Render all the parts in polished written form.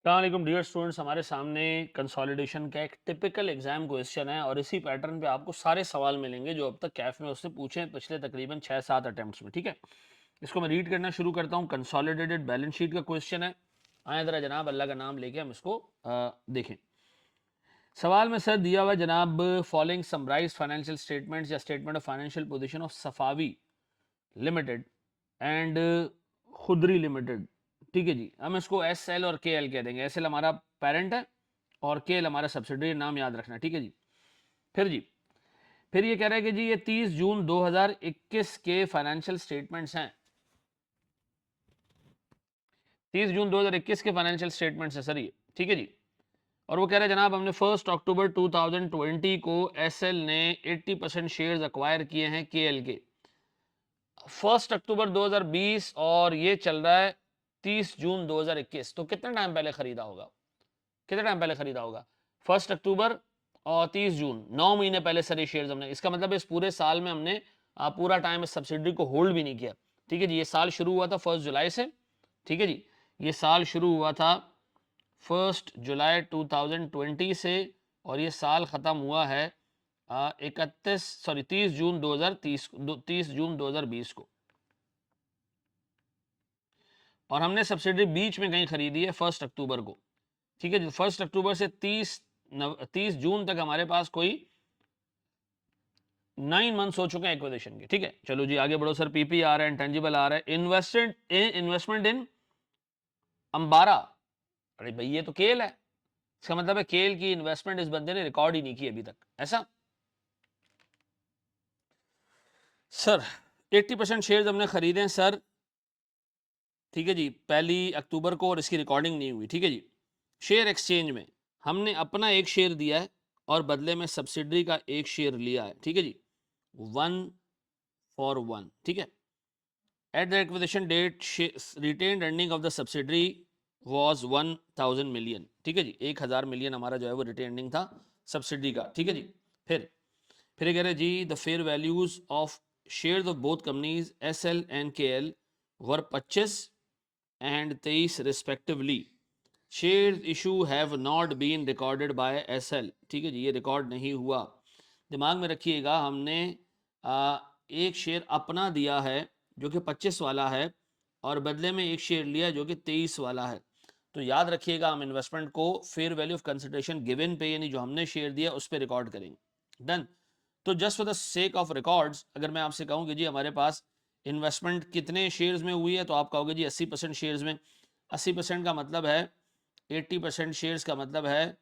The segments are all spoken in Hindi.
अस्सलाम डियर स्टूडेंट्स, हमारे सामने कंसोलिडेशन का एक टिपिकल एग्जाम क्वेश्चन है और इसी पैटर्न पे आपको सारे सवाल मिलेंगे जो अब तक कैफ में उससे पूछे हैं पिछले तकरीबन 6-7 अटेम्प्ट्स में। ठीक है, इसको मैं रीड करना शुरू करता हूँ। कंसोलिडेटेड बैलेंस शीट का क्वेश्चन है। आए ज़रा जनाब, अल्लाह का नाम लेके हम इसको देखें। सवाल में सर दिया हुआ जनाब, फॉलोइंग समराइज फाइनेंशियल स्टेटमेंट्स या statement of financial position of Safavi limited and खुदरी limited. ठीक है जी, हम इसको एस एल और के एल कह देंगे। एस एल हमारा पेरेंट है और के एल हमारा सब्सिडरी, नाम याद रखना। ठीक है जी। फिर जी, फिर ये कह रहा है कि जी ये 30 जून 2021 के फाइनेंशियल स्टेटमेंट्स हैं। 30 जून 2021 के फाइनेंशियल स्टेटमेंट्स हैं सर ये। ठीक है जी। और वो कह रहे हैं जनाब, हमने 1 अक्टूबर 2020 को एस एल ने 80% शेयर्स अक्वायर किए हैं के एल के। 1 अक्टूबर 2020 और ये चल रहा है 30 जून 2021। तो कितना टाइम पहले खरीदा होगा? कितना टाइम पहले खरीदा होगा? 1 अक्टूबर और 30 जून, 9 महीने पहले सर ये शेयर्स हमने। इसका मतलब इस पूरे साल में हमने पूरा टाइम इस सब्सिडरी को होल्ड भी नहीं किया। ठीक है जी। ये साल शुरू हुआ था 1 जुलाई से। ठीक है जी, ये साल शुरू हुआ था 1 जुलाई 2020 से और ये साल ख़त्म हुआ है 30 जून 2030 30 जून 2020 को। और हमने सब्सिडी बीच में कहीं खरीदी है 1 अक्टूबर को। ठीक है जी। 1 अक्टूबर से 30 जून तक हमारे पास कोई 9 मंथ्स हो चुके हैं एक्विजिशन के। ठीक है, चलो जी आगे बढ़ो। सर पीपी आ रहा है, इंटेंजिबल आ रहा है। इन्वेस्टमेंट इन अंबारा। अरे भाई ये तो केल है। इसका मतलब है केल की इन्वेस्टमेंट इस बंदे ने रिकॉर्ड ही नहीं की अभी तक, ऐसा। सर 80% शेयर्स हमने खरीदे हैं सर। ठीक है जी, 1 अक्टूबर को, और इसकी रिकॉर्डिंग नहीं हुई। ठीक है जी। शेयर एक्सचेंज में हमने अपना एक शेयर दिया है और बदले में सब्सिडरी का एक शेयर लिया है। ठीक है जी, 1 for 1। ठीक है। At the acquisition date retained earning of the subsidiary was 1000 million. ठीक है जी, 1000 मिलियन हमारा जो है वो रिटेन अर्निंग था सब्सिडरी का। ठीक है जी। फिर कह रहे जी, the fair values of shares of both companies S L and K L were 25 and 23 respectively. Share issue have not been recorded by S L. ठीक है जी, ये रिकॉर्ड नहीं हुआ। दिमाग में रखिएगा, हमने एक शेयर अपना दिया है जो कि 25 वाला है और बदले में एक शेयर लिया जो कि 23 वाला है। तो याद रखिएगा, हम इन्वेस्टमेंट को fair value of consideration given पे, यानी जो हमने शेयर दिया उस पर रिकॉर्ड करेंगे। डन। तो just for the sake of records, अगर मैं आपसे कहूँ कि जी हमारे पास इन्वेस्टमेंट कितने शेयर्स में हुई है, तो आप कहोगे जी 80% शेयर्स में। 80% का मतलब है 80% शेयर्स का मतलब है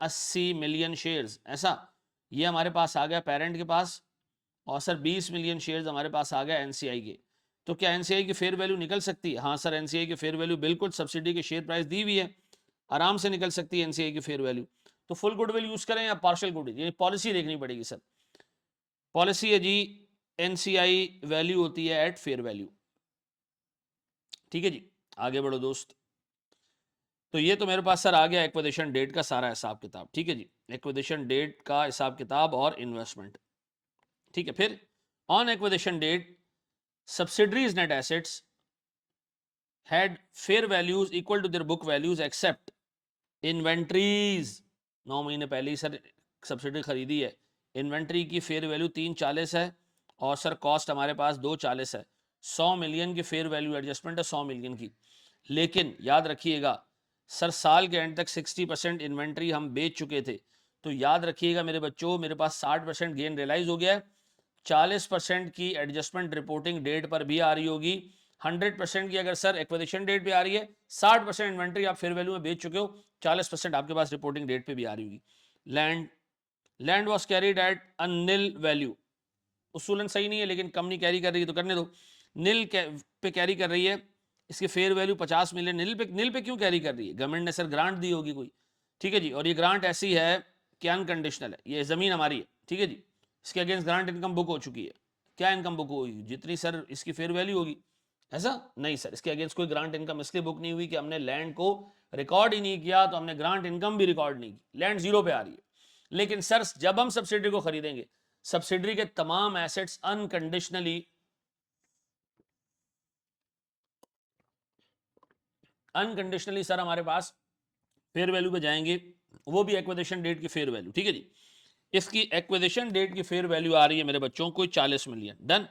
80 मिलियन शेयर्स, ऐसा। ये हमारे पास आ गया पेरेंट के पास। और सर 20 मिलियन शेयर्स हमारे पास आ गया एनसीआई के। तो क्या एनसीआई की फेयर वैल्यू निकल सकती है? हाँ सर, एनसीआई की फेयर वैल्यू बिल्कुल सब्सिडी की शेयर प्राइस दी हुई है, आराम से निकल सकती है एनसीआई की फेयर वैल्यू। तो फुल गुडविल यूज करें या पार्शियल गुडविल, ये पॉलिसी देखनी पड़ेगी सर। पॉलिसी है जी, एनसीआई वैल्यू होती है एट फेयर वैल्यू। ठीक है जी, आगे बढ़ो दोस्त। तो ये तो मेरे पास सर आ गया एक्विजिशन डेट का सारा हिसाब किताब। ठीक है जी, एक्विजिशन डेट का हिसाब किताब और इन्वेस्टमेंट। ठीक है। फिर on acquisition date subsidiaries net assets had fair values equal to their book values except inventories। 9 महीने पहले ही सर सब्सिडी खरीदी है। इन्वेंट्री की फेयर वैल्यू 340 है और सर कॉस्ट हमारे पास 240 है। 100 मिलियन की फेयर वैल्यू एडजस्टमेंट है 100 मिलियन की। लेकिन याद रखिएगा सर, साल के एंड तक 60% इन्वेंट्री हम बेच चुके थे। तो याद रखिएगा मेरे बच्चों, मेरे पास 60% गेन रियलाइज हो गया है। 40% की एडजस्टमेंट रिपोर्टिंग डेट पर भी आ रही होगी। 100% की अगर सर एक्विजिशन डेट पे आ रही है, 60% इन्वेंट्री आप फेयर वैल्यू में बेच चुके हो, 40% आपके पास रिपोर्टिंग डेट पे भी आ रही होगी। Land land was carried at a nil value. उसूलन सही नहीं है लेकिन कंपनी कैरी कर रही है तो करने दो। पे कैरी कर रही है, इसकी फेयर वैल्यू 50 मिलियन। नील पे क्यों कैरी कर रही है? गवर्नमेंट ने सर ग्रांट दी होगी कोई। ठीक है जी, और ये ग्रांट ऐसी है कि अनकंडीशनल है, ये ज़मीन हमारी है। ठीक है जी, इसके अगेंस्ट ग्रांट इनकम बुक हो चुकी है। क्या इनकम बुक होगी? जितनी सर इसकी फेयर वैल्यू होगी। ऐसा नहीं सर, इसके अगेंस्ट कोई ग्रांट इनकम इसलिए बुक नहीं हुई कि हमने लैंड को रिकॉर्ड ही नहीं किया, तो हमने ग्रांट इनकम भी रिकॉर्ड नहीं की, लैंड जीरो पे आ रही है। लेकिन सर जब हम सब्सिडी को खरीदेंगे, सब्सिडरी के तमाम एसेट्स अनकंडीशनली सर हमारे पास फेयर वैल्यू पे जाएंगे, वो भी एक्विजिशन डेट की फेयर वैल्यू, ठीक है जी। इसकी एक्विजिशन डेट की फेयर वैल्यू आ रही है मेरे बच्चों कोई 40 मिलियन, डन।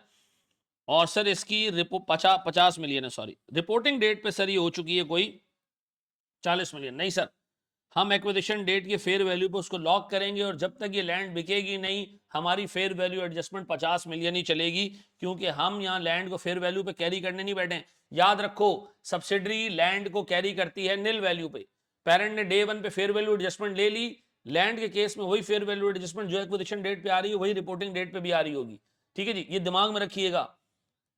और सर इसकी 50 मिलियन है, सॉरी, रिपोर्टिंग डेट पे सर ये हो चुकी है कोई 40 मिलियन। नहीं सर, हम एक्विजिशन डेट की फेयर वैल्यू पे उसको लॉक करेंगे और जब तक ये लैंड बिकेगी नहीं, हमारी फेयर वैल्यू एडजस्टमेंट 50 मिलियन ही चलेगी, क्योंकि हम यहाँ लैंड को फेयर वैल्यू पे कैरी करने नहीं बैठे। याद रखो, सब्सिडरी लैंड को कैरी करती है नील वैल्यू पे। पेरेंट ने डे 1 पे फेयर वैल्यू एडजस्टमेंट ले ली, लैंड के केस में वही फेयर वैल्यू एडजस्टमेंट जो एक्विजिशन डेट पे आ रही है वही रिपोर्टिंग डेट पे भी आ रही होगी, ठीक है जी, ये दिमाग में रखिएगा,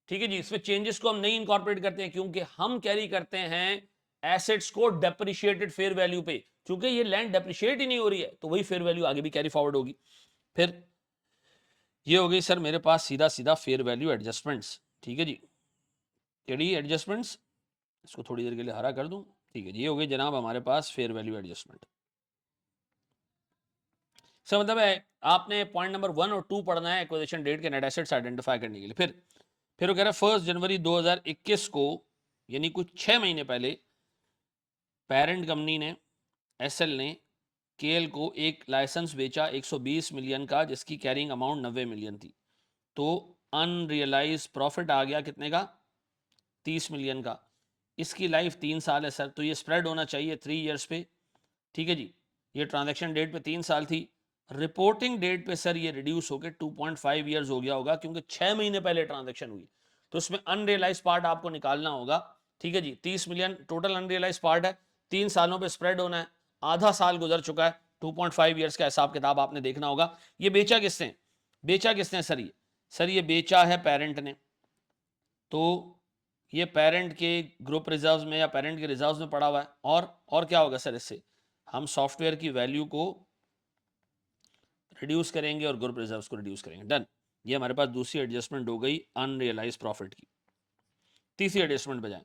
ठीक है जी। इसमें चेंजेस को हम नहीं इनकॉर्पोरेट करते हैं, क्योंकि हम कैरी करते हैं एसेट्स को डेप्रिशिएटेड फेयर वैल्यू पे, क्योंकि ये लैंड डेप्रिशिएट ही नहीं हो रही है, तो वही फेयर वैल्यू आगे भी कैरी फॉरवर्ड होगी। फिर ये हो गई सर मेरे पास सीधा सीधा फेयर वैल्यू एडजस्टमेंट्स, ठीक है जी। केडी एडजस्टमेंट्स, इसको थोड़ी देर के लिए हरा कर दूं, ठीक है जी। ये हो गई जनाब हमारे पास फेयर वैल्यू एडजस्टमेंट। सर मतलब है आपने पॉइंट नंबर 1 और 2 पढ़ना है एक्विजिशन डेट के नेट एसेट्स आइडेंटिफाई करने के लिए। फिर वो कह रहा है 1 जनवरी 2021 को, यानी कुछ 6 महीने पहले, पेरेंट कंपनी ने, एसएल ने केएल को एक लाइसेंस बेचा 120 मिलियन का, जिसकी कैरिंग अमाउंट 90 मिलियन थी। तो अनरियलाइज प्रॉफिट आ गया कितने का, 30 मिलियन का। इसकी लाइफ 3 साल है सर, तो ये स्प्रेड होना चाहिए 3 ईयर्स पे, ठीक है जी। ये ट्रांजैक्शन डेट पे 3 साल थी, रिपोर्टिंग डेट पे सर ये रिड्यूस होकर 2.5 ईयर्स हो गया होगा, क्योंकि 6 महीने पहले ट्रांजैक्शन हुई। तो उसमें अनरियलाइज पार्ट आपको निकालना होगा, ठीक है जी। 30 मिलियन टोटल अनरियलाइज पार्ट है, 3 सालों पे स्प्रेड होना है, आधा साल गुजर चुका है, 2.5 ईयर्स का हिसाब किताब आपने देखना होगा। ये बेचा किसने, बेचा किसने सर ये बेचा है पेरेंट ने। तो ये पेरेंट के ग्रुप रिजर्व्स में या पेरेंट के रिजर्व्स में पड़ा हुआ है। और क्या होगा सर, इससे हम सॉफ्टवेयर की वैल्यू को रिड्यूस करेंगे और ग्रुप रिजर्व्स को रिड्यूस करेंगे, डन। ये हमारे पास दूसरी एडजस्टमेंट हो गई अनरियलाइज प्रॉफिट की। तीसरी एडजस्टमेंट पे जाएं,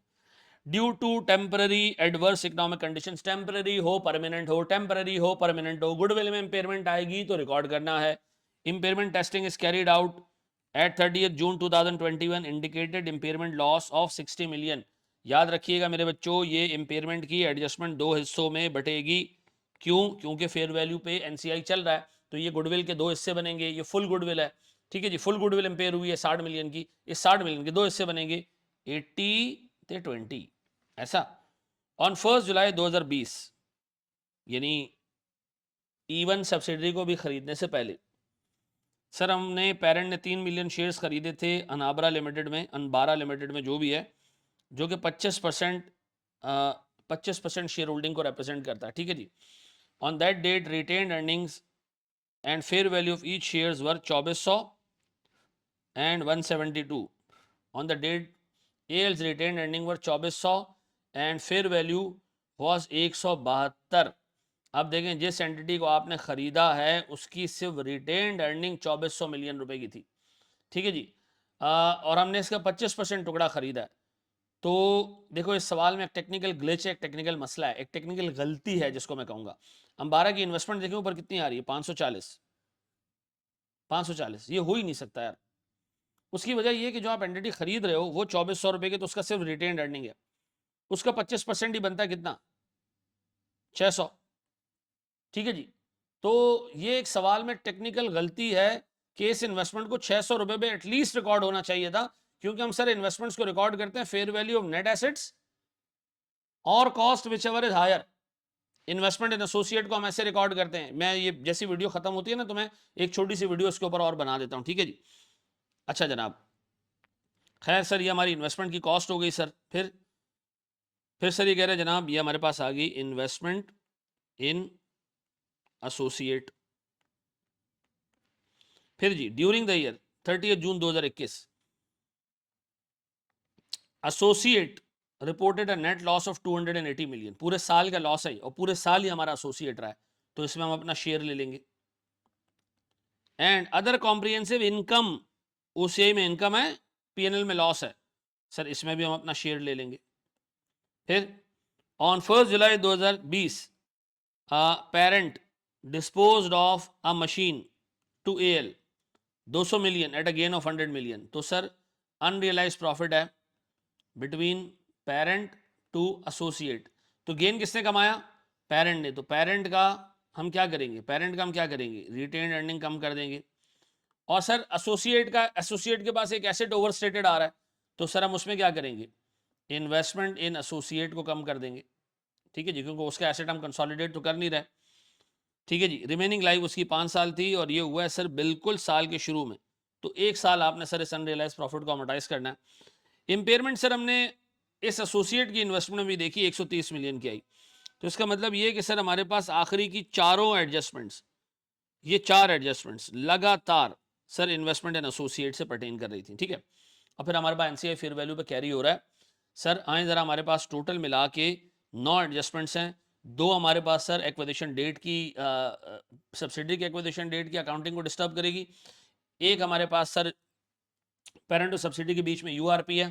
due to temporary adverse economic conditions, temporary हो परमानेंट हो, टेम्पररी हो परमानेंट हो, गुडविल में इंपेयरमेंट आएगी तो रिकॉर्ड करना है। Impairment testing is carried out at 30 June 2021, indicated impairment loss of 60 million. याद रखिएगा मेरे बच्चों, ये इंपेयरमेंट की एडजस्टमेंट 2 हिस्सों में बटेगी। क्यों, क्योंकि फेयर वैल्यू पे एनसीआई चल रहा है, तो ये गुडविल के 2 हिस्से बनेंगे। ये फुल गुडविल है, ठीक है जी, फुल गुडविल इंपेयर हुई है 60 मिलियन की, इस 60 मिलियन के 2 हिस्से बनेंगे, 80 ते 20, ऐसा। ऑन 1 जुलाई 2020, यानी ईवन सब्सिडरी को भी खरीदने से पहले सर हमने, पेरेंट ने 3 मिलियन शेयर्स खरीदे थे अनाबरा लिमिटेड में, अनबारा लिमिटेड में जो भी है, जो कि 25% शेयर होल्डिंग को रिप्रेजेंट करता है, ठीक है जी। On that date retained earnings and fair value of each shares were 2400 and 172। On the date else retained earning were 2400 and fair value was 172। अब देखें, जिस एंटिटी को आपने खरीदा है उसकी सिर्फ रिटेन्ड अर्निंग 2400 मिलियन रुपए की थी, ठीक है जी। और हमने इसका 25% टुकड़ा खरीदा है। तो देखो, इस सवाल में एक टेक्निकल ग्लिच है, एक टेक्निकल मसला है, एक टेक्निकल गलती है जिसको मैं कहूँगा। अंबारा की इन्वेस्टमेंट देखें ऊपर कितनी आ रही है, 540, 540, ये हो ही नहीं सकता यार। उसकी वजह ये कि जो आप एंटिटी खरीद रहे हो वो 2400 रुपए की, तो उसका सिर्फ रिटेन्ड अर्निंग है, उसका 25% ही बनता है कितना, 600, ठीक है जी। तो ये एक सवाल में टेक्निकल गलती है कि इस इन्वेस्टमेंट को 600 रुपए पे एटलीस्ट रिकॉर्ड होना चाहिए था, क्योंकि हम सर इन्वेस्टमेंट्स को रिकॉर्ड करते हैं fair value of net assets और cost whichever is higher. Investment in associate को हम ऐसे रिकॉर्ड करते हैं। मैं ये जैसी वीडियो खत्म होती है ना, तो मैं एक छोटी सी वीडियो इसके ऊपर और बना देता हूँ, ठीक है जी। अच्छा जनाब, खैर सर ये हमारी इन्वेस्टमेंट की कॉस्ट हो गई सर। फिर सर ये कह रहे हैं जनाब, ये हमारे पास आ गई इन्वेस्टमेंट इन एसोसिएट। फिर जी during the year 30 June 2021 associate reported a net loss of 280 million. पूरे साल का लॉस है और पूरे साल ही हमारा एसोसिएट रहा है, तो इसमें हम अपना शेयर ले लेंगे। And other comprehensive income, OCI में इनकम है, पीएनएल में लॉस है, सर इसमें भी हम अपना शेयर ले लेंगे। फिर on 1 July 2020 parent disposed of a machine to AL 200 million at a gain of 100 million. तो सर अनरियलाइज प्रॉफिट है बिटवीन पेरेंट टू एसोसिएट। तो गेन किसने कमाया, पेरेंट ने, तो पेरेंट का हम क्या करेंगे, पेरेंट का हम क्या करेंगे, रिटेन अर्निंग कम कर देंगे। और सर एसोसिएट का, एसोसिएट के पास एक एसेट ओवरस्टेटेड आ रहा है, तो सर हम उसमें क्या करेंगे, इन्वेस्टमेंट इन एसोसिएट को कम कर देंगे, ठीक है जी, क्योंकि उसका एसेट हम कंसोलिडेट तो कर नहीं रहे, ठीक है जी। रिमेनिंग लाइफ उसकी 5 साल थी और ये हुआ है सर बिल्कुल साल के शुरू में, तो 1 साल आपने सर इस अनरियलाइज प्रॉफिट को अमोर्टाइज करना है। इम्पेयरमेंट सर हमने इस एसोसिएट की इन्वेस्टमेंट में भी देखी 130 मिलियन की आई, तो इसका मतलब ये कि सर हमारे पास आखिरी की चारों एडजस्टमेंट्स, ये 4 एडजस्टमेंट्स लगातार सर इन्वेस्टमेंट एंड एसोसिएट से पर्टेन कर रही थी, ठीक है। और फिर हमारे पास एनसीआई फेयर वैल्यू पे कैरी हो रहा है। सर आए ज़रा, हमारे पास टोटल मिला के 9 एडजस्टमेंट्स हैं। 2 हमारे पास सर एक्विजिशन डेट की, सब्सिडी की एक्विजिशन डेट की अकाउंटिंग को डिस्टर्ब करेगी। एक हमारे पास सर पेरेंट और सब्सिडी के बीच में यूआरपी है।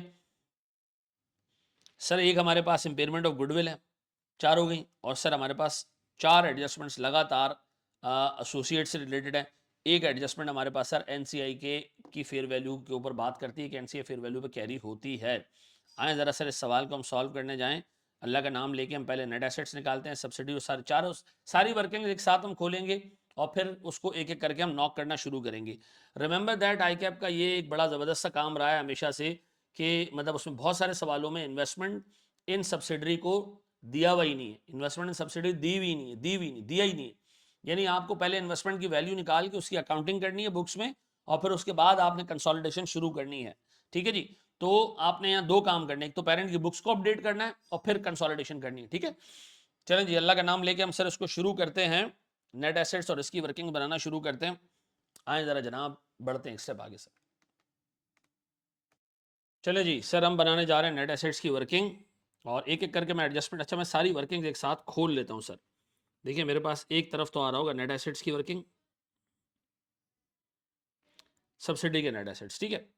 सर एक हमारे पास इम्पेयरमेंट ऑफ गुडविल है। 4 हो गई। और सर हमारे पास 4 एडजस्टमेंट्स लगातार एसोसिएट से रिलेटेड है। एक एडजस्टमेंट हमारे पास सर एनसीआई के की फेयर वैल्यू के ऊपर बात करती है कि एनसीआई फेयर वैल्यू पे कैरी होती है। आए ज़रा सर इस सवाल को हम सॉल्व करने जाएं। अल्लाह का नाम लेके हम पहले नेट एसेट्स निकालते हैं, सब्सिडी और सारी वर्किंग एक साथ हम खोलेंगे और फिर उसको एक एक करके हम नॉक करना शुरू करेंगे। रिमेंबर दैट आई कैप का ये एक बड़ा ज़बरदस्त सा काम रहा है हमेशा से कि मतलब उसमें बहुत सारे सवालों में इन्वेस्टमेंट इन सब्सिडरी को दिया हुआ ही नहीं है, इन्वेस्टमेंट इन सब्सिडी दी हुई नहीं है, दी हुई नहीं, दिया ही नहीं है। यानी आपको पहले इन्वेस्टमेंट की वैल्यू निकाल के उसकी अकाउंटिंग करनी है बुक्स में और फिर उसके बाद आपने कंसोलिडेशन शुरू करनी है, ठीक है जी। तो आपने यहाँ 2 काम करने, एक तो पेरेंट की बुक्स को अपडेट करना है और फिर कंसोलिडेशन करनी है, ठीक है। चलें जी, अल्लाह का नाम लेके हम सर इसको शुरू करते हैं, नेट एसेट्स और इसकी वर्किंग बनाना शुरू करते हैं। आए ज़रा जनाब बढ़ते हैं एक स्टेप आगे सर। चले जी सर, हम बनाने जा रहे हैं नेट एसेट्स की वर्किंग और एक एक करके मैं एडजस्टमेंट, अच्छा मैं सारी वर्किंग एक साथ खोल लेता हूँ सर। देखिए मेरे पास एक तरफ तो आ रहा होगा नेट एसेट्स की वर्किंग, सब्सिडी के नेट एसेट्स, ठीक है।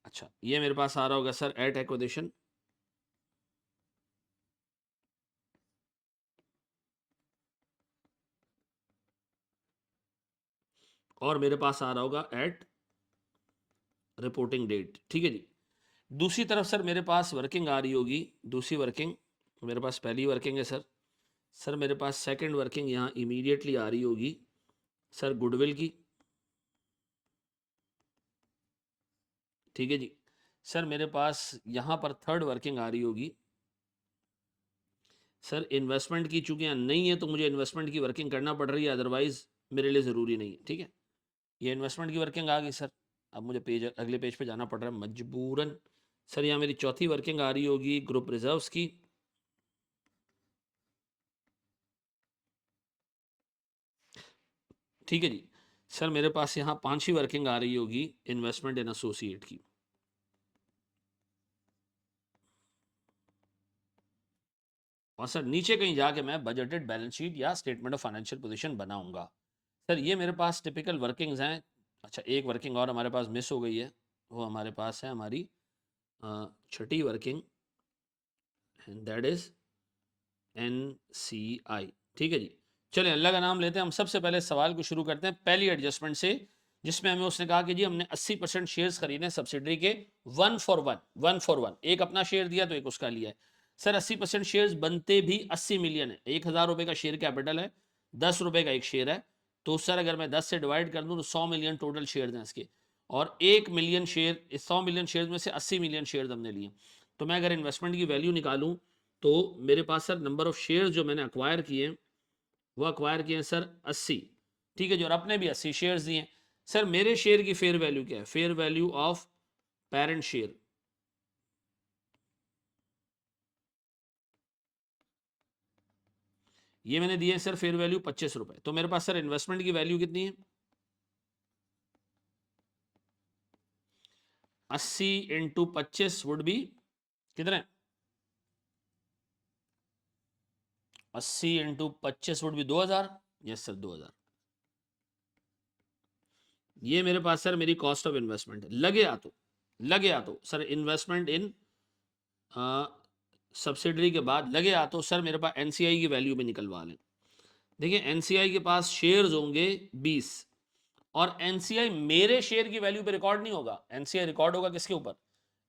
अच्छा ये मेरे पास आ रहा होगा सर एट एक्विजिशन, और मेरे पास आ रहा होगा एट रिपोर्टिंग डेट, ठीक है जी। दूसरी तरफ सर मेरे पास वर्किंग आ रही होगी, दूसरी वर्किंग, मेरे पास पहली वर्किंग है सर, सर मेरे पास सेकंड वर्किंग यहाँ इमीडिएटली आ रही होगी सर गुडविल की, ठीक है जी। सर मेरे पास यहाँ पर थर्ड वर्किंग आ रही होगी सर इन्वेस्टमेंट की, चूंकि यहाँ नहीं है तो मुझे इन्वेस्टमेंट की वर्किंग करना पड़ रही है, अदरवाइज मेरे लिए ज़रूरी नहीं है, ठीक है। ये इन्वेस्टमेंट की वर्किंग आ गई सर, अब मुझे अगले पेज पे जाना पड़ रहा है मजबूरन। सर यहाँ मेरी चौथी वर्किंग आ रही होगी ग्रुप रिजर्व्स की, ठीक है जी। सर मेरे पास यहाँ पांचवी वर्किंग आ रही होगी इन्वेस्टमेंट इन एसोसिएट की, और सर नीचे कहीं जाके मैं बजटेड बैलेंस शीट या स्टेटमेंट ऑफ फाइनेंशियल पोजीशन बनाऊंगा। सर ये मेरे पास टिपिकल वर्किंग्स हैं। अच्छा एक वर्किंग और हमारे पास मिस हो गई है, वो हमारे पास है हमारी छठी वर्किंग, दैट इज NCI, ठीक है जी। चलें अल्लाह का नाम लेते हैं, हम सबसे पहले सवाल को शुरू करते हैं पहली एडजस्टमेंट से, जिसमें हमें उसने कहा कि जी हमने 80% शेयर्स खरीदे सब्सिडरी के 1 for 1, एक अपना शेयर दिया तो एक उसका लिया है। सर 80% शेयर्स बनते भी 80 मिलियन है, 1,000 रुपये का शेयर कैपिटल है, 10 रुपये का एक शेयर है, तो सर अगर मैं 10 से डिवाइड कर दूँ तो 100 मिलियन टोटल शेयर हैं इसके, और 1 मिलियन शेयर, इस 100 मिलियन शेयर में से 80 मिलियन शेयर हमने लिए। तो मैं अगर इन्वेस्टमेंट की वैल्यू निकालूं तो मेरे पास सर नंबर ऑफ शेयर्स जो मैंने अक्वायर किए हैं वो अक्वायर किए हैं सर 80, ठीक है जी, और अपने भी 80 शेयर्स दिए हैं। सर मेरे शेयर की फेयर वैल्यू क्या है, fair value of parent share, ये मैंने दिए हैं सर फेयर वैल्यू 25 रुपए। तो मेरे पास सर इन्वेस्टमेंट की वैल्यू कितनी है, 80 इंटू 25 वुड बी कितने, 80 into 25 would be 2000, yes sir 2000। ये मेरे पास सर मेरी कॉस्ट ऑफ इन्वेस्टमेंट है, लगे आ तो सर इन्वेस्टमेंट इन सब्सिडरी के बाद लगे आ तो सर मेरे पास एनसीआई की वैल्यू में निकलवा लें। देखिए एनसीआई के पास शेयर्स होंगे 20, और एनसीआई मेरे शेयर की वैल्यू पे रिकॉर्ड नहीं होगा, एनसीआई रिकॉर्ड होगा किसके ऊपर,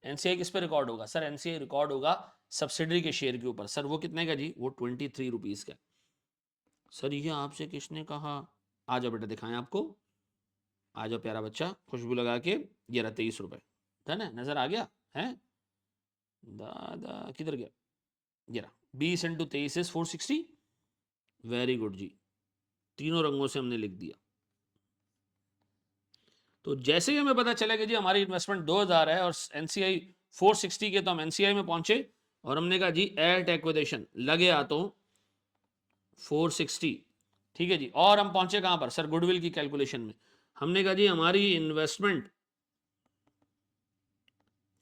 एनसीआई किस पे रिकॉर्ड होगा सर, एनसीआई रिकॉर्ड होगा सब्सिडरी के शेयर के ऊपर। सर वो कितने का जी? वो 23 रुपीज़ का। सर ये आपसे किसने कहा? आ जाओ बेटा दिखाएं आपको, आ जाओ प्यारा बच्चा, खुशबू लगा के। ये रहा 23 रुपये, है ना? नज़र आ गया है? दादा किधर गया? ये रहा 20 × 23 इज 460। वेरी गुड जी, तीनों रंगों से हमने लिख दिया। तो जैसे ही हमें पता चलेगा जी हमारी इन्वेस्टमेंट 2000 है और एनसीआई 460 के, तो हम एनसीआई में पहुंचे और हमने कहा जी एट एक्विजिशन लगे हाथों 460, ठीक है जी। और हम पहुंचे कहां पर सर? गुडविल की कैलकुलेशन में। हमने कहा जी हमारी इन्वेस्टमेंट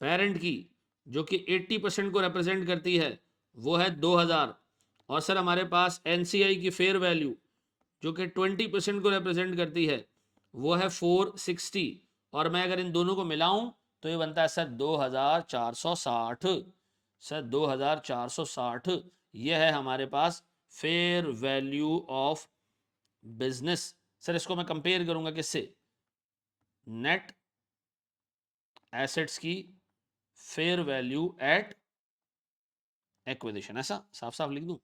पेरेंट की जो कि 80% को रिप्रेजेंट करती है वो है 2000, और सर हमारे पास एनसीआई की फेयर वैल्यू जो कि 20% को रिप्रेजेंट करती है वो है 460, और मैं अगर इन दोनों को मिलाऊं तो ये बनता है सर 2460। सर 2460 ये है हमारे पास fair value of business. Sir इसको मैं कंपेयर करूंगा किससे? नेट एसेट्स की फेयर वैल्यू एट एक्विजिशन। ऐसा साफ साफ लिख दूं,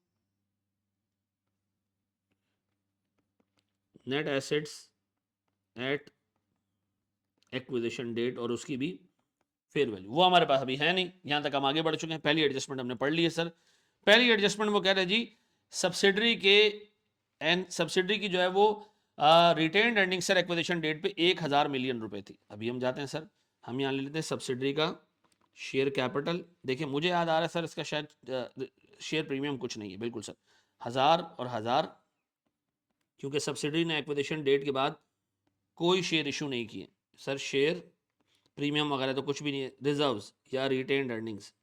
net assets at acquisition date और उसकी भी फेयर वैल्यू। वो हमारे पास अभी है नहीं, यहां तक हम आगे बढ़ चुके हैं। पहली एडजस्टमेंट हमने पढ़ ली है सर। पहली एडजस्टमेंट वो कह रहे जी सब्सिडरी के एंड सब्सिडरी की जो है वो retained earning sir acquisition date पे 1000 मिलियन रुपए थी। अभी हम जाते हैं सर, हम यहाँ ले लेते हैं सब्सिडरी का शेयर कैपिटल। देखिए मुझे याद आ रहा है सर इसका शायद शेयर प्रीमियम कुछ नहीं है, बिल्कुल सर 1000 और 1000, क्योंकि सब्सिडरी ने एक्विजिशन डेट के बाद कोई शेयर इशू नहीं किए सर। शेयर प्रीमियम वगैरह तो कुछ भी नहीं है। रिजर्व्स या रिटेन्ड अर्निंग्स,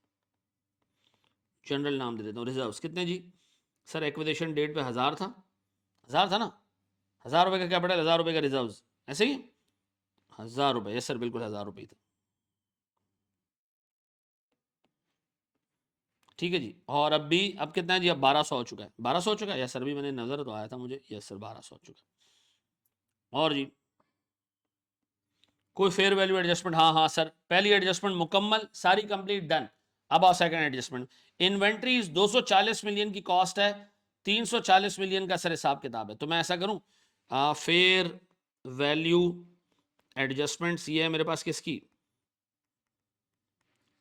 जनरल नाम दे देता हूँ रिजर्व्स, कितने जी? सर एक्विजिशन डेट पे 1000 था, 1000 था ना? 1000 रुपये का कैपिटल, 1000 रुपये का रिजर्व्स, ऐसे ही 1000 रुपये। यस सर बिल्कुल 1000 रुपये था, ठीक है जी। और अब भी अब कितना है जी? अब 1200 हो चुका है, 1200 हो चुका है। यस सर, भी मैंने नजर तो आया था मुझे। यस सर 1200 हो चुका है। और जी कोई फेयर वैल्यू एडजस्टमेंट? हाँ हाँ सर, पहली एडजस्टमेंट मुकम्मल, सारी कंप्लीट डन। अब आओ सेकंड एडजस्टमेंट। इन्वेंट्रीज 240 मिलियन की कॉस्ट है, 340 मिलियन का सर हिसाब किताब है। तो मैं ऐसा करूं, फेयर वैल्यू एडजस्टमेंट्स ये है मेरे पास किसकी?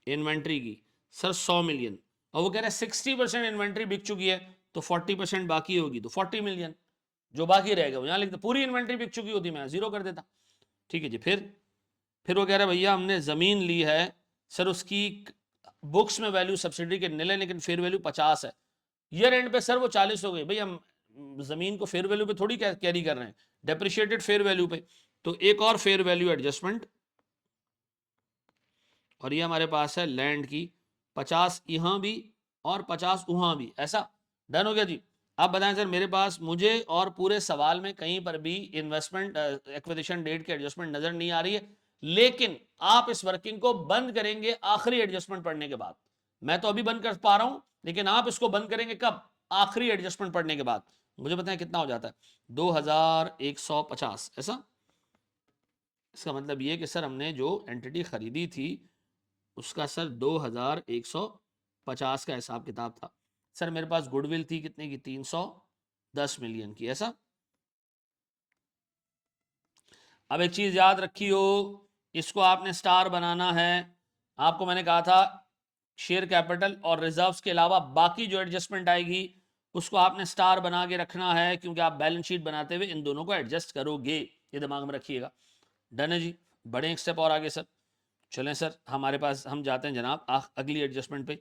इन्वेंट्री की सर 100 मिलियन। और वो कह रहे हैं 60% इन्वेंट्री बिक चुकी है तो 40% बाकी होगी, तो 40 मिलियन जो बाकी रहेगा वो यहां लिखते। पूरी इन्वेंट्री बिक चुकी होती मैं जीरो कर देता, ठीक है जी। फिर वो कह रहा है भैया हमने ज़मीन ली है सर, उसकी बुक्स में वैल्यू सब्सिडी के निल है लेकिन फेयर वैल्यू 50 है। ईयर एंड पे सर वो 40 हो गई। भाई हम ज़मीन को फेयर वैल्यू पे थोड़ी कैरी कर रहे हैं, डेप्रिशिएटेड फेयर वैल्यू पे। तो एक और फेयर वैल्यू एडजस्टमेंट, और ये हमारे पास है लैंड की 50 यहाँ भी और 50 वहाँ भी। ऐसा डन हो गया जी। आप बताएं सर मेरे पास, मुझे और पूरे सवाल में कहीं पर भी इन्वेस्टमेंट एक्विजिशन डेट की एडजस्टमेंट नजर नहीं आ रही है, लेकिन आप इस वर्किंग को बंद करेंगे आखिरी एडजस्टमेंट पढ़ने के बाद। मैं तो अभी बंद कर पा रहा हूं, लेकिन आप इसको बंद करेंगे कब? आखिरी एडजस्टमेंट पढ़ने के बाद। मुझे बताएं कितना हो जाता है? 2150। ऐसा इसका मतलब ये कि सर हमने जो एंटिटी खरीदी थी उसका सर 2150 का हिसाब किताब था। सर मेरे पास गुडविल थी कितने की? 310 मिलियन की। ऐसा अब एक चीज याद रखियो, इसको आपने स्टार बनाना है। आपको मैंने कहा था शेयर कैपिटल और रिजर्व्स के अलावा बाकी जो एडजस्टमेंट आएगी उसको आपने स्टार बना के रखना है, क्योंकि आप बैलेंस शीट बनाते हुए इन दोनों को एडजस्ट करोगे, ये दिमाग में रखिएगा। डन है जी। बड़े एक स्टेप और आगे सर, चलें सर हमारे पास, हम जाते हैं जनाब अगली एडजस्टमेंट पे।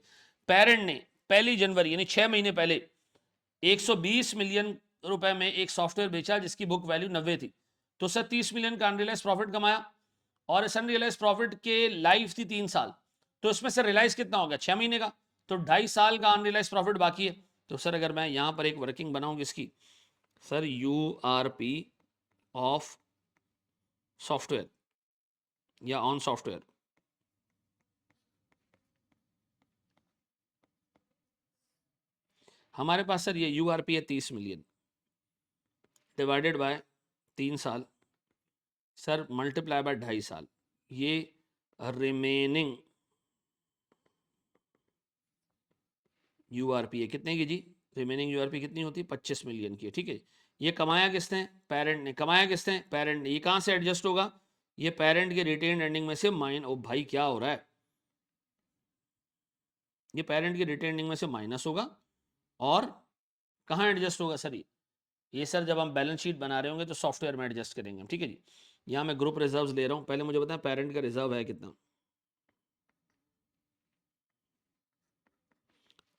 पेरेंट ने 1 जनवरी यानी 6 महीने पहले 120 मिलियन रुपए में एक सॉफ्टवेयर बेचा जिसकी बुक वैल्यू 90 थी। तो सर 30 मिलियन का अनरियलाइज प्रॉफिट कमाया, और इस अनरियलाइज प्रॉफिट के लाइफ थी 3 साल। तो इसमें सर रियलाइज कितना हो गया? 6 महीने का, तो 2.5 साल का अनरियलाइज प्रॉफिट बाकी है। तो सर अगर मैं यहां पर एक वर्किंग बनाऊं किसकी? सर URP ऑफ सॉफ्टवेयर या ऑन सॉफ्टवेयर, हमारे पास सर ये URP है 30 मिलियन डिवाइडेड बाय 3 साल, सर मल्टीप्लाई बाय 2.5 साल, ये रिमेनिंग यूआरपी है कितने की जी, रिमेनिंग यूआरपी कितनी होती है 25 मिलियन की है, ठीक है। ये कमाया किसने, पेरेंट ने। कमाया किसने, पेरेंट ने। ये कहाँ से एडजस्ट होगा, ये पेरेंट के रिटेन अर्निंग में से माइन, ओ भाई क्या हो रहा है, ये पेरेंट की रिटेन अर्निंग में से माइनस होगा और कहाँ एडजस्ट होगा सर, ये सर जब हम बैलेंस शीट बना रहे होंगे तो सॉफ्टवेयर में एडजस्ट करेंगे हम, ठीक है जी। यहाँ मैं ग्रुप रिजर्व्स ले रहा हूँ, पहले मुझे बताएं पेरेंट का रिजर्व है कितना,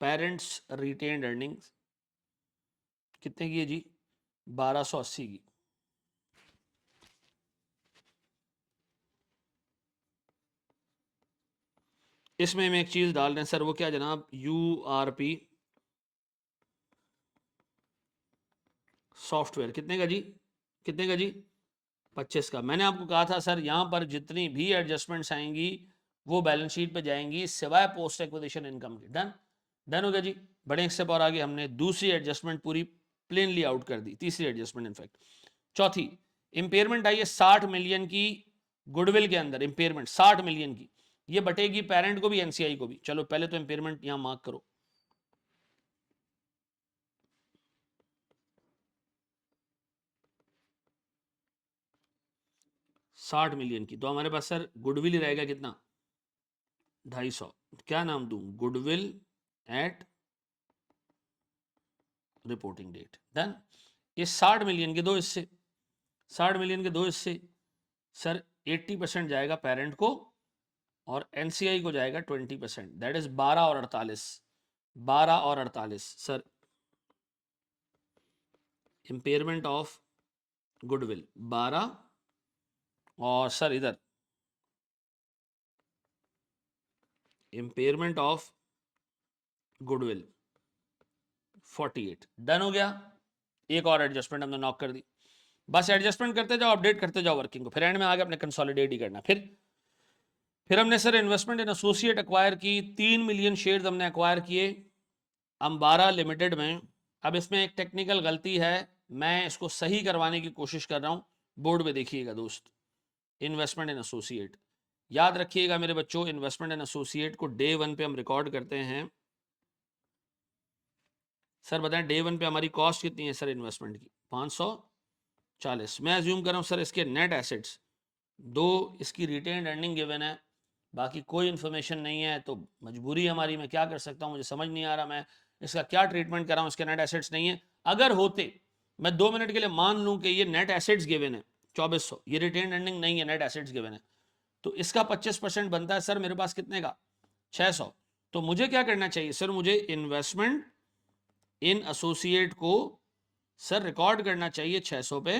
पेरेंट्स रिटेन्ड अर्निंग्स कितने की है जी, 1280 की। इसमें हम एक चीज डाल रहे हैं सर, वो क्या जनाब, यूआरपी सॉफ्टवेयर कितने का जी, कितने का जी, 25 का। मैंने आपको कहा था सर यहाँ पर जितनी भी एडजस्टमेंट्स आएंगी वो बैलेंस शीट पे जाएंगी सिवाय पोस्ट एक्विजिशन इनकम के। डन, डन हो गया जी। बड़े एक स्टेप और आगे, हमने दूसरी एडजस्टमेंट पूरी प्लेनली आउट कर दी, तीसरी एडजस्टमेंट इनफैक्ट। चौथी, इंपेयरमेंट आई है 60 मिलियन की गुडविल के अंदर, इंपेयरमेंट 60 मिलियन की, ये बटेगी पेरेंट को भी एनसीआई को भी। चलो पहले तो इंपेयरमेंट यहां मार्क करो, साठ मिलियन की। तो हमारे पास सर गुडविल ही रहेगा कितना, 250। क्या नाम दूं, goodwill at reporting date. Done. ये 60 मिलियन के दो हिस्से, 60 मिलियन के दो हिस्से सर, 80% जाएगा पेरेंट को और एनसीआई को जाएगा 20%, दैट इज 12 और 48, 12 और 48 सर। इंपेयरमेंट ऑफ गुडविल 12 और सर इधर इंपेयरमेंट ऑफ गुडविल 48। डन हो गया। एक और एडजस्टमेंट हमने नॉक कर दी, बस एडजस्टमेंट करते जाओ, अपडेट करते जाओ वर्किंग को, फिर एंड में आगे अपने कंसोलिडेट ही करना। फिर हमने sir investment in associate acquire की, 3 मिलियन शेयर्स हमने एक्वायर किए अंबारा लिमिटेड में। अब इसमें एक टेक्निकल गलती है, मैं इसको सही करवाने की कोशिश कर रहा हूं, बोर्ड पे देखिएगा दोस्त। इन्वेस्टमेंट इन एसोसिएट, याद रखिएगा मेरे बच्चों, इन्वेस्टमेंट इन एसोसिएट को डे 1 पे हम रिकॉर्ड करते हैं। सर बताएं डे 1 पे हमारी कॉस्ट कितनी है सर इन्वेस्टमेंट की, 540। मैं अज्यूम कर रहा हूं सर इसके नेट एसेट्स, दो इसकी रिटेन्ड अर्निंग गिवन है, बाकी कोई इन्फॉर्मेशन नहीं है, तो मजबूरी हमारी, मैं क्या कर सकता हूं, मुझे समझ नहीं आ रहा मैं इसका क्या ट्रीटमेंट कर रहा हूं। इसके नेट एसेट्स नहीं है, अगर होते मैं 2 मिनट के लिए मान लूं कि ये नेट एसेट्स गिवन है 2400, ये रिटेन्ड अर्निंग नहीं है, नेट एसेट्स गिवन है, तो इसका 25% बनता है सर मेरे पास कितने का, 600। तो मुझे क्या करना चाहिए सर, मुझे इन्वेस्टमेंट इन एसोसिएट को सर रिकॉर्ड करना चाहिए 600 पे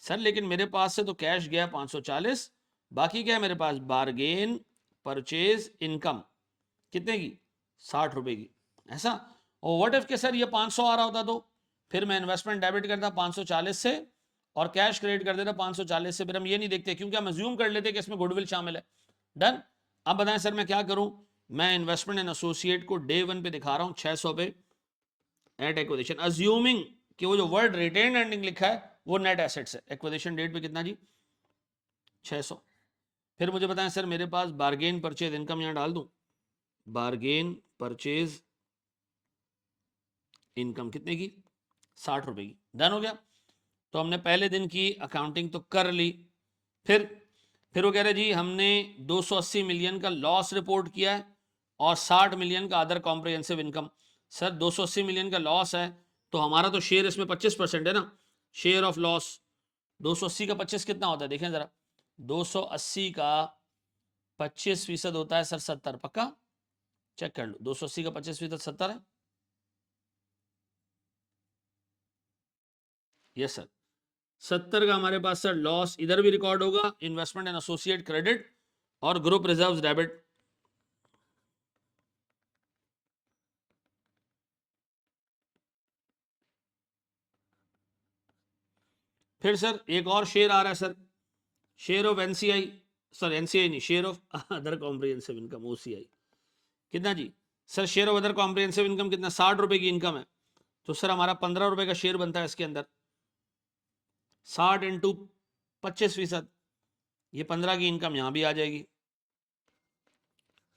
सर, लेकिन मेरे पास से तो कैश गया 540, बाकी क्या है मेरे पास, बारगेन परचेज इनकम कितने की, 60 रुपए की, ऐसा। और व्हाट इफ के सर ये 500 आ रहा होता, तो फिर मैं इन्वेस्टमेंट डेबिट करता 540 से और कैश क्रेडिट कर देता 540 से, फिर हम ये नहीं देखते क्योंकि हम अज्यूम कर लेते कि इसमें गुडविल शामिल है। डन। अब बताएं सर मैं क्या करूं, मैं इन्वेस्टमेंट इन एसोसिएट को डे 1 पे दिखा रहा हूं 600 पे एट एक्विजिशन, अज्यूमिंग कि वो जो वर्ड रिटेन अर्निंग लिखा है वो नेट एसेट्स है। एक्विजिशन डेट पे कितना जी, 600। फिर मुझे बताएं सर मेरे पास बारगेन परचेज इनकम यहां डाल दूं, बारगेन परचेज इनकम कितने की, 60 रुपए की। डन हो गया। तो हमने पहले दिन की अकाउंटिंग तो कर ली। फिर वो कह रहे जी हमने 280 मिलियन का लॉस रिपोर्ट किया है और 60 मिलियन का other comprehensive income. Sir 280 million का लॉस है तो हमारा तो शेयर इसमें 25% है ना, शेयर ऑफ लॉस। 280 का 25 कितना होता है देखें जरा, 280 का 25% होता है सर 70, पक्का चेक कर लो, 280 का 25% 70 है। यस सर, 70 का हमारे पास सर लॉस इधर भी रिकॉर्ड होगा, इन्वेस्टमेंट इन एसोसिएट क्रेडिट और ग्रुप रिजर्व्स डेबिट। फिर सर एक और शेयर आ रहा है sir, share of NCI, sir NCI नहीं, share of other comprehensive income OCI, कितना जी sir, share of other comprehensive income कितना, 60 रुपए की इनकम है, तो सर हमारा 15 रुपए का शेयर बनता है इसके अंदर, 60 इंटू 25%, ये 15 की इनकम यहां भी आ जाएगी।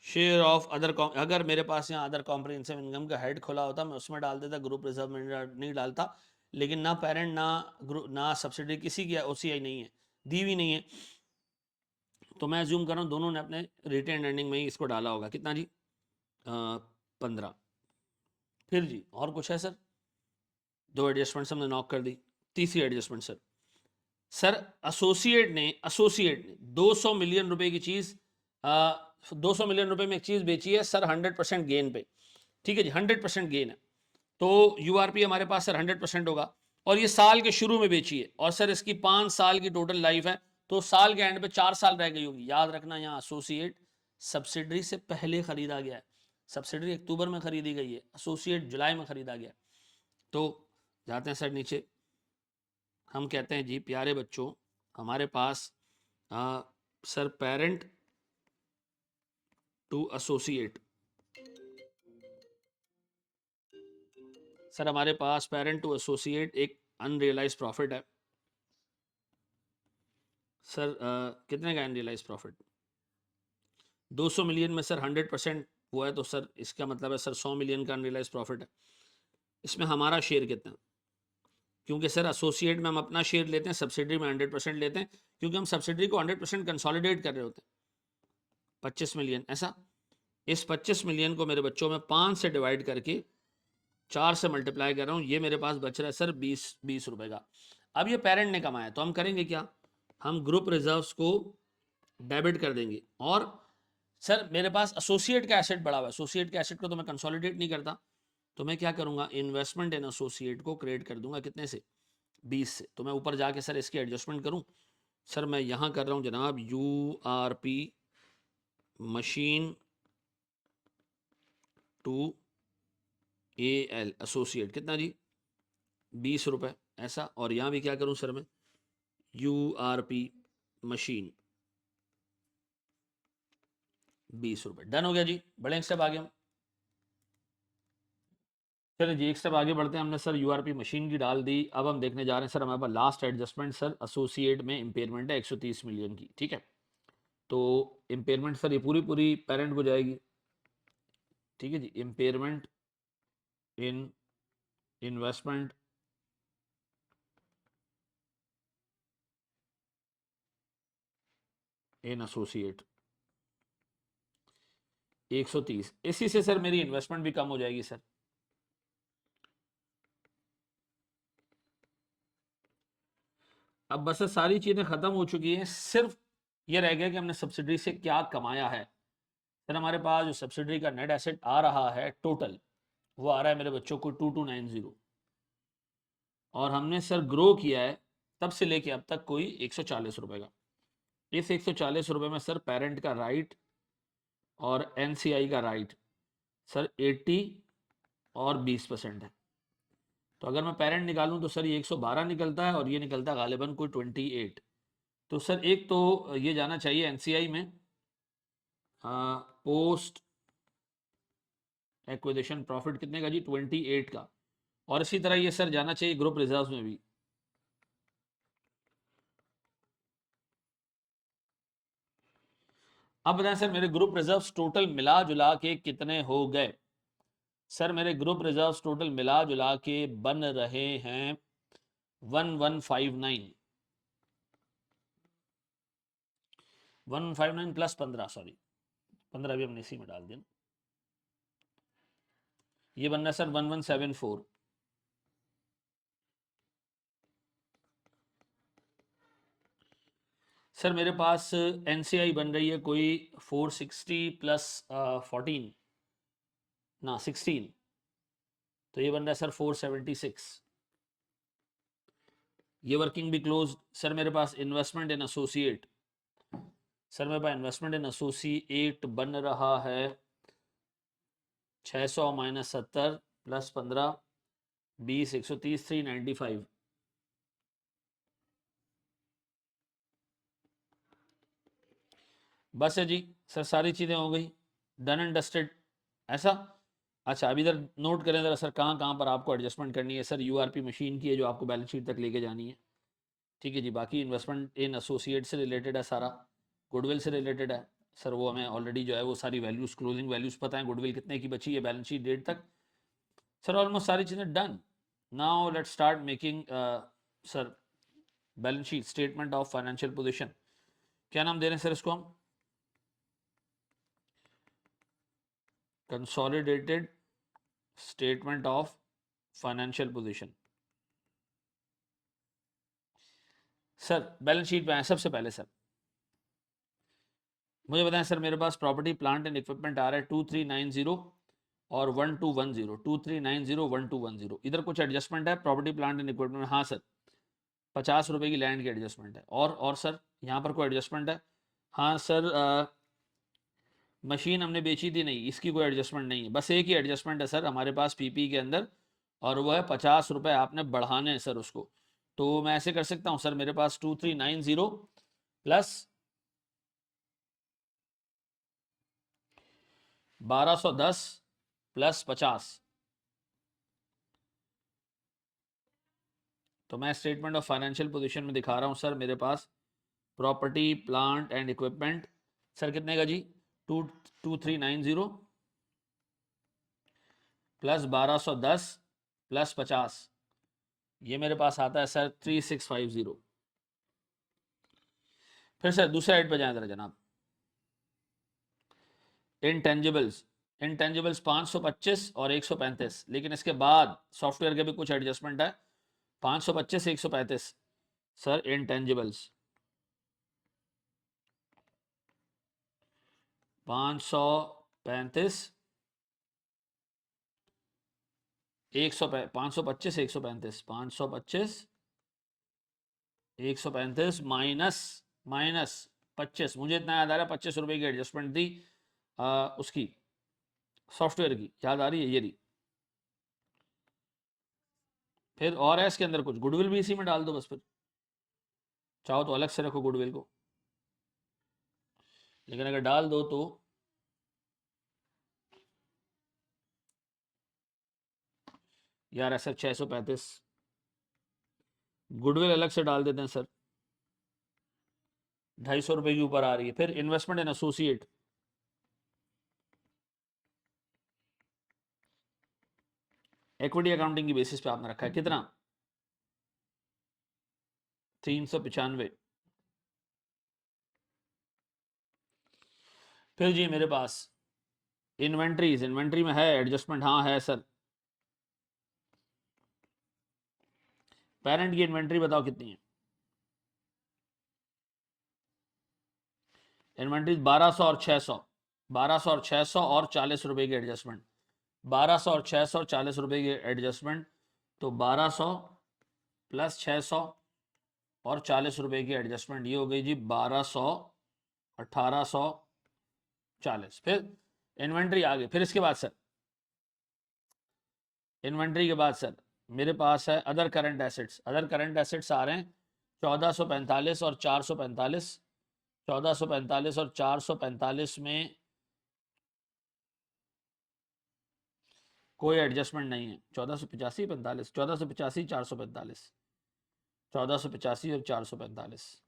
शेयर ऑफ अदर, अगर मेरे पास यहाँ अदर कॉम्प्रिहेंसिव इनकम का हेड खुला होता मैं उसमें डाल देता, ग्रुप रिजर्व में नहीं डालता। लेकिन ना पेरेंट ना ग्रुप ना सब्सिडी किसी की ओसीआई नहीं है, दी हुई नहीं है, तो मैं अज्यूम कर रहा हूँ दोनों ने अपने रिटेन अर्निंग में ही इसको डाला होगा। कितना जी? 15। फिर जी और कुछ है सर? दो एडजस्टमेंट हमने नॉक कर दी। तीसरी एडजस्टमेंट सर, एसोसिएट ने 200 मिलियन रुपए की चीज, 200 मिलियन रुपए में एक चीज बेची है सर 100% गेन पे। ठीक है जी, 100% गेन है, तो यूआरपी हमारे पास सर 100% होगा, और ये साल के शुरू में बेची है, और सर इसकी 5 साल की टोटल लाइफ है, तो साल के एंड पे 4 साल रह गई होगी। याद रखना यहाँ एसोसिएट सब्सिडरी से पहले खरीदा गया है, सब्सिडरी अक्टूबर में खरीदी गई है, एसोसिएट जुलाई में खरीदा गया। तो जाते हैं सर नीचे, हम कहते हैं जी प्यारे बच्चों हमारे पास sir parent to associate, sir हमारे पास पेरेंट टू एसोसिएट एक अनरियलाइज प्रॉफिट है सर। कितने का अनरियलाइज प्रॉफिट? 200 मिलियन में सर 100% हुआ है, तो सर इसका मतलब है सर 100 मिलियन का अनरियलाइज प्रॉफिट है। इसमें हमारा शेयर कितना? क्योंकि सर एसोसिएट में हम अपना शेयर लेते हैं, सब्सिडरी में 100% लेते हैं, क्योंकि हम सब्सिडरी को 100% कंसोलिडेट कर रहे होते हैं। 25 मिलियन ऐसा, इस 25 मिलियन को मेरे बच्चों में 5 से डिवाइड करके 4 से मल्टीप्लाई कर रहा हूँ, ये मेरे पास बच रहा है सर 20 रुपए का। अब ये पेरेंट ने कमाया, तो हम करेंगे क्या, हम ग्रुप रिजर्व्स को डेबिट कर देंगे, और सर मेरे पास एसोसिएट का एसेट बढ़ा हुआ है, एसोसिएट के एसेट को तो मैं कंसोलिडेट नहीं करता, तो मैं क्या करूंगा, इन्वेस्टमेंट इन एसोसिएट को क्रिएट कर दूंगा, कितने से? 20 से। तो मैं ऊपर जाके सर इसकी एडजस्टमेंट करूं, सर मैं यहां कर रहा हूं जनाब URP machine to L associate, कितना जी? 20 रुपए ऐसा, और यहां भी क्या करूं सर मैं, यूआरपी मशीन 20 रुपए। डन हो गया जी, बड़े एक स्टेप आगे हम, चलिए जी एक स्टेप आगे बढ़ते हैं। हमने सर यूआरपी मशीन की डाल दी, अब हम देखने जा रहे हैं सर हमारे पास लास्ट एडजस्टमेंट सर एसोसिएट में इंपेयरमेंट है 130 मिलियन की। ठीक है, तो इंपेयरमेंट सर ये पूरी पूरी पेरेंट को जाएगी। ठीक है जी, impairment in investment in associate 130, इसी से सर मेरी इन्वेस्टमेंट भी कम हो जाएगी सर। अब बस सारी चीजें खत्म हो चुकी हैं, सिर्फ ये रह गया कि हमने सब्सिडी से क्या कमाया है। सर हमारे पास जो सब्सिडी का नेट एसेट आ रहा है टोटल, वो आ रहा है मेरे बच्चों को 2290, और हमने सर ग्रो किया है तब से लेके अब तक कोई 140 रुपए का। इस 140 रुपए में सर पेरेंट का राइट और एनसीआई का राइट सर 80 और 20% है। तो अगर मैं पेरेंट निकालूं तो सर ये 112 निकलता है, और ये निकलता है गालिबन कोई 28। तो सर एक तो ये जाना चाहिए एनसीआई में पोस्ट एक्विजिशन प्रॉफिट कितने का जी? 28 का, और इसी तरह ये सर जाना चाहिए ग्रुप रिजर्व में भी। अब बताएं सर मेरे ग्रुप रिजर्व्स टोटल मिला जुला के कितने हो गए? सर मेरे ग्रुप रिजर्व्स टोटल मिला जुला के बन रहे हैं 1159, 1159 प्लस 15, सॉरी 15 भी हमने इसी में डाल दिया, ये बन रहा है सर 1174। सर मेरे पास एनसीआई बन रही है कोई 460 प्लस 14 ना 16, तो ये बन रहा है सर 476। ये वर्किंग भी क्लोज। सर मेरे पास इन्वेस्टमेंट इन एसोसिएट, सर मेरे पास इन्वेस्टमेंट इन एसोसिएट बन रहा है 600 माइनस 70 प्लस 15 20 130 395। बस है जी सर, सारी चीज़ें हो गई, डन एंड डस्टेड ऐसा। अच्छा अब इधर नोट करें ज़रा सर कहाँ कहाँ पर आपको एडजस्टमेंट करनी है। सर यूआरपी मशीन की है जो आपको बैलेंस शीट तक लेके जानी है। ठीक है जी, बाकी इन्वेस्टमेंट इन एसोसिएट से रिलेटेड है सारा, गुडविल से रिलेटेड है, सर वो हमें ऑलरेडी जो है वो सारी वैल्यूज, क्लोजिंग वैल्यूज पता है, गुडविल कितने की बची है बैलेंस शीट डेट तक। सर ऑलमोस्ट सारी चीज़ें done. Now let's start making sir balance sheet, statement of financial position. क्या नाम दे रहे हैं सर इसको हम? Consolidated statement of financial position. Sir balance sheet पे आए सबसे पहले। सर मुझे बताएं सर, मेरे पास प्रॉपर्टी प्लांट एंड इक्विपमेंट आ रहा है 2390 और 1210, 2390 1210। इधर कुछ एडजस्टमेंट है प्रॉपर्टी प्लांट एंड इक्विपमेंट में? हाँ सर, 50 रुपए की लैंड की एडजस्टमेंट है। और सर यहाँ पर कोई एडजस्टमेंट है? हाँ सर, मशीन हमने बेची थी, नहीं इसकी कोई एडजस्टमेंट नहीं है। बस एक ही एडजस्टमेंट है सर हमारे पास पीपी के अंदर, और वो है 50 रुपए आपने बढ़ाने हैं सर उसको। तो मैं ऐसे कर सकता हूँ सर, मेरे पास 2390 प्लस 1210 प्लस 50। तो मैं स्टेटमेंट ऑफ फाइनेंशियल पोजीशन में दिखा रहा हूँ सर, मेरे पास property plant and equipment sir कितने का जी? 2390 प्लस 1210 प्लस 50, ये मेरे पास आता है सर 3650। फिर सर दूसरे साइड पे जाएं जरा जनाब। इंटेंजिबल्स, इंटेंजिबल्स 525 और 135, लेकिन इसके बाद सॉफ्टवेयर के भी कुछ एडजस्टमेंट है। 525 135 सर इंटेंजिबल्स 535 525 135 525 135 माइनस माइनस 25, मुझे इतना याद आ रहा है 25 रुपए की एडजस्टमेंट थी उसकी सॉफ्टवेयर की, याद आ रही है ये रही। फिर और है इसके अंदर कुछ, गुडविल भी इसी में डाल दो बस, फिर चाहो तो अलग से रखो गुडविल को, लेकिन अगर डाल दो तो यार ऐसा 635 गुडविल अलग से डाल देते हैं सर, 250 रुपए के ऊपर आ रही है। फिर investment in associate, equity accounting की बेसिस पे आपने रखा है कितना? 395। फिर जी मेरे पास इन्वेंट्रीज, इन्वेंट्री में है एडजस्टमेंट? हाँ है सर। पेरेंट की इन्वेंट्री बताओ कितनी है? इन्वेंट्री 1200 और 600, 1200 और 600 और 40 रुपए की एडजस्टमेंट, 1200 और 600 और 40 रुपए की एडजस्टमेंट। तो 1200 प्लस 600 और 40 रुपए की एडजस्टमेंट, ये हो गई जी 1200, 1840। फिर इन्वेंट्री आ गई। फिर इसके बाद सर, इन्वेंट्री के बाद सर मेरे पास है other current assets. Other current assets आ रहे हैं 1445 और 445, 1445 और 445 में कोई एडजस्टमेंट नहीं है। 1485 45, 1485 445, 1485 और 445,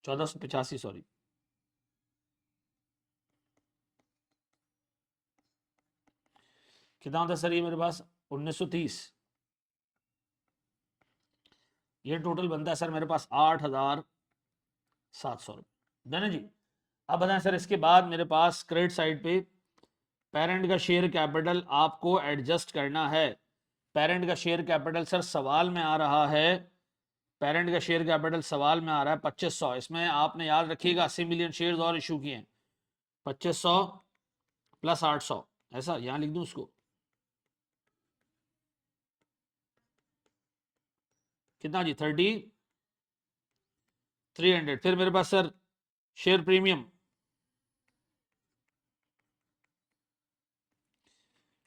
1485 सॉरी, कितना होता है सर ये मेरे पास? 1930। ये टोटल बनता है सर मेरे पास 8700 रुपये, देना जी। अब बताएं सर, इसके बाद मेरे पास क्रेडिट साइड पे पेरेंट का शेयर कैपिटल आपको एडजस्ट करना है। पेरेंट का शेयर कैपिटल सर सवाल में आ रहा है, पेरेंट का शेयर कैपिटल सवाल में आ रहा है 2500। इसमें आपने याद रखिएगा 80 मिलियन शेयर्स और इशू किए हैं, 2500 प्लस 800, ऐसा यहां लिख दूं उसको, कितना जी? 300। फिर मेरे पास sir share premium,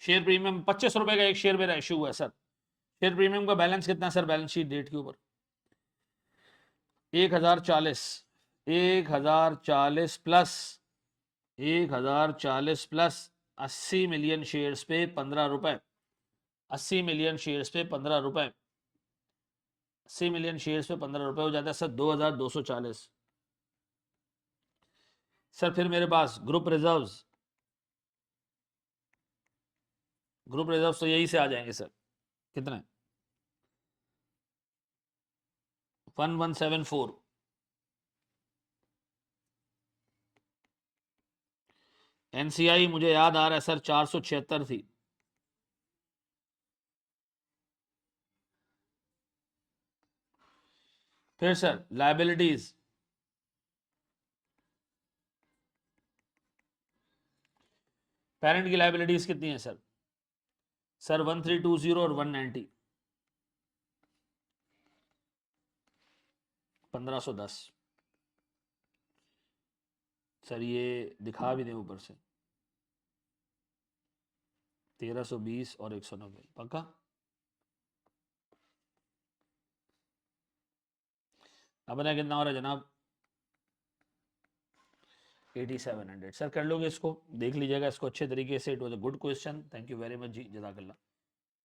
share premium 25 रुपए का एक शेयर मेरा इशू हुआ है सर। शेयर प्रीमियम का बैलेंस कितना है सर बैलेंस शीट डेट के ऊपर? 1040, 1040 प्लस 1040 प्लस 80 मिलियन शेयर्स पे 15 रुपए, 80 मिलियन शेयर्स पे 15 रुपए, 80 मिलियन शेयर्स पे 15 रुपए हो जाता है सर 2240। सर फिर मेरे पास ग्रुप रिजर्व्स, ग्रुप रिजर्व्स तो यही से आ जाएंगे सर, कितने, 1174। एनसीआई मुझे याद आ रहा है सर 476 थी। फिर सर लाइबिलिटीज, पेरेंट की लाइबिलिटीज कितनी है सर? सर 1320 और 190, 1510। सर ये दिखा भी दें ऊपर से, 1320 और 190 पक्का। अपना कितना हो रहा है जनाब? 8700। सर कर लोगे इसको, देख लीजिएगा इसको अच्छे तरीके से। It was a good question, thank you very much जी, जज़ाकल्लाह।